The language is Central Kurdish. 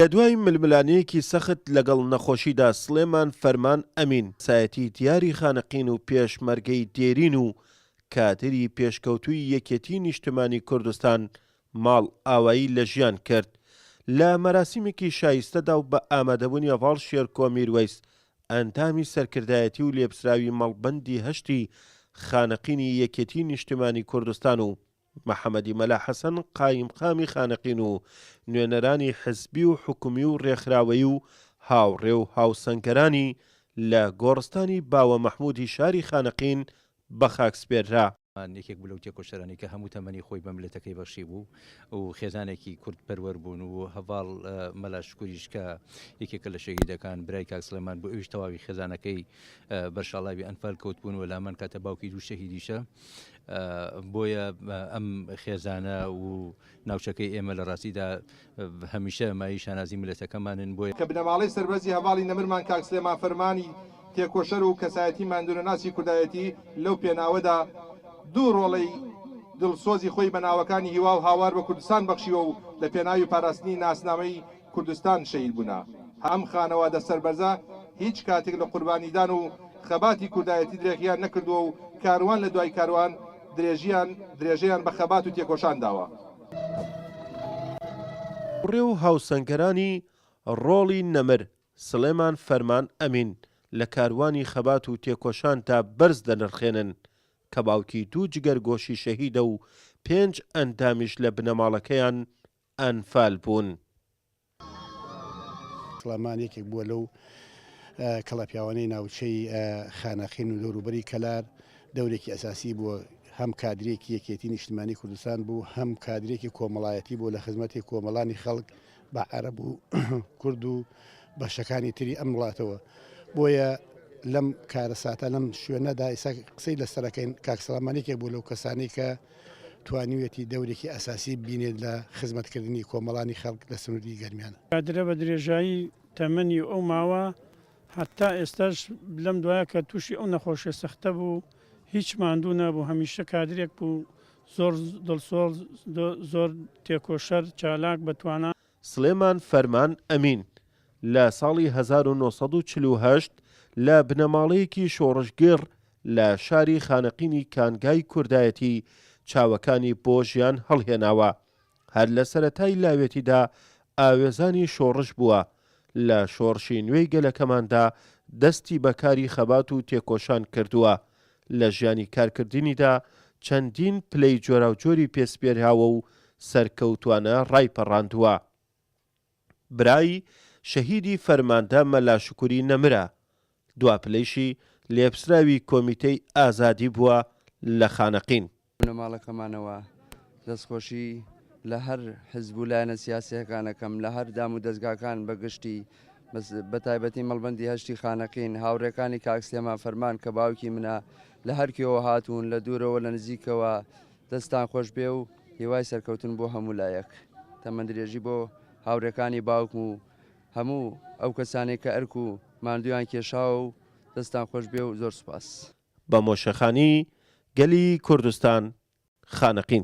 لە دوای ململانەیەکی سەخت لەگەڵ نەخۆشیدا سلێمان فەرمان ئەمین سایەتی دیاری خانەقین و پێشمەرگەی دێرین و کادری پێشکەوتووی یەکێتی نیشتمانی کوردستان ماڵ ئاوایی لە ژیان کرد. لە مەراسیمێکی شایستەدا و بە ئامادەبوونی هەڤاڵ شێرکۆ میروەیس ئەندامی سەرکردایەتی و لێپسراوی مەڵبەندی هەشتی خانەقینی یەکێتی نیشتمانی کوردستان و محەممەدی مەلا حەسەن قایمقامی خانەقین و نوێنەرانی حزبی و حکومی و ڕێکخراوەیی و هاوڕێ و هاوسەنگەرانی لە گۆڕستانی باوە مەحموودی شاری خانەقین بە خاکسپێررا. یەکێک بوو لەو تێکۆشەرانی کە هەموو تەمەنی خۆی بە ملەتەکەی بەخشی بوو و خێزانێکی کورد پەروەەر بوون و هەڤاڵ مەلا شکوریش کە یەکێکە لە شەهیدەکان برای کاک سلێمان بۆ ئەویش تەواوی خێزانەکەی بەرشاڵاوی ئەنفال کەوت بوون و لامان کاتە باوکی دوو شەهیدیشە. بۆیە ئەم خێزانە و ناوچەکەی ئێمە لە ڕاستیدا هەمیشە مای شانازی ملەتەکەمانن بۆیە کە بنەماڵەی سەربەرزی هەڤاڵی نەمرمان کاک سلێمان فەرمانی تێکۆشەر و کەسایەتی ماندوورەناسی کوردایەتی لەو پێناوەدا دوو ڕۆڵەی دڵسۆزی خۆی بە ناوەکانی هیوا و هاوار بە کوردستان بەخشیوە و لە پێناوی پاراستنی ناسنامەی کوردستان شەهید بوونا. هەم خانەوادە سەربەرزە هیچ کاتێک لە قوربانیدان و خەباتی کوردایەتی درێژیان نەکردووە و کاروان لە دوای کاروان درێژەیان بە خەبات و تێکۆشان داوە. ڕێ و هاوسەنگەرانی ڕۆڵی نەمر سلێمان فەرمان ئەمین لە کاروانی خەبات و تێکۆشاندا بەرز دەنرخێنن کە باوکی دوو جگەرگۆشی شەهیدە و 5 ئەندامیش لە بنەماڵەکەیان ئەنفال بوون. سلێمان یەکێک بووە لەو کەڵەپیاوانەی ناوچەی خانەقین و دەوروبەری کەلار دەورێکی ئەساسی بووە، هەم کادرێکی یەکێتی نیشتمانی کوردستان بوو، هەم کادرێکی کۆمەڵایەتی بوو لە خزمەتی کۆمەڵانی خەڵک بە عەرەب و کورد و بەشەکانی تری ئەم وڵاتەوە. بۆیە لەم کارەساتە لەم شوێنەدا ئێستا قسەی لەسەرەکەین کاک سلێمانێکێک بوو لەو کەسانی کە توانیوێتی دەورێکی ئەساسی بینێت لە خزمەتکردنی کۆمەڵانی خەڵک لە سنووری گەرمیانە. کادرە بە درێژایی تەمەنی ئەو ماوە حتا ئێستاش لەم دوایە کە تووشی ئەو نەخۆشیە سەختە بوو هیچ ماندوو نەبوو، هەمیشە کادرێک بوو زۆر دڵسۆز زۆر تێکۆشەر چالاک بەتوانە. سلێمان فەرمان ئەمین لە ساڵی 1948 لە بنەماڵەیەکی شۆڕشگێڕ لە شاری خانەقینی کانگای کوردایەتی چاوەکانی بۆ ژیان هەڵهێناوە. هەر لە سەرەتای لاوێتیدا ئاوێزانی شۆڕش بووە. لە شۆڕشی نوێی گەلەکەماندا دەستی بەکاری خەبات و تێکۆشان کردووە. لە ژیانی کارکردنیدا چەندین پلەی جۆراوجۆری پێسپێرهاوە و سەرکەوتوانە ڕایپەڕاندووە. برای شەهیدی فەرماندە مەلا شکوری نەمرە، دوا پلەیشی لێپسراوی کۆمیتەی ئازادی بووە لە خانەقین. بنەماڵەکەمانەوە دەستخۆشی لە هەر حزب و لایەنە سیاسیەکانەکەم لە هەر دام و دەستگاکان بەگشتی بە تایبەتی مەڵبەندی هەشتی خانەقین هاوڕێکانی کاک سلێمان فەرمان کە باوکی منە لە هەرکیەوە هاتوون لە دوورەوە لە نزیکەوە دەستان خۆش بێ و هیوای سەرکەوتن بۆ هەموو لایەک. تەمەندرێژی بۆ هاوڕێکانی باوکم و هەموو ئەو کەسانێک کە ئەرک و ماندویان کێشاوە و دەستان خۆش بێ و زۆر سوپاس. بە مۆشەخانی گەلی کوردستان خانەقین.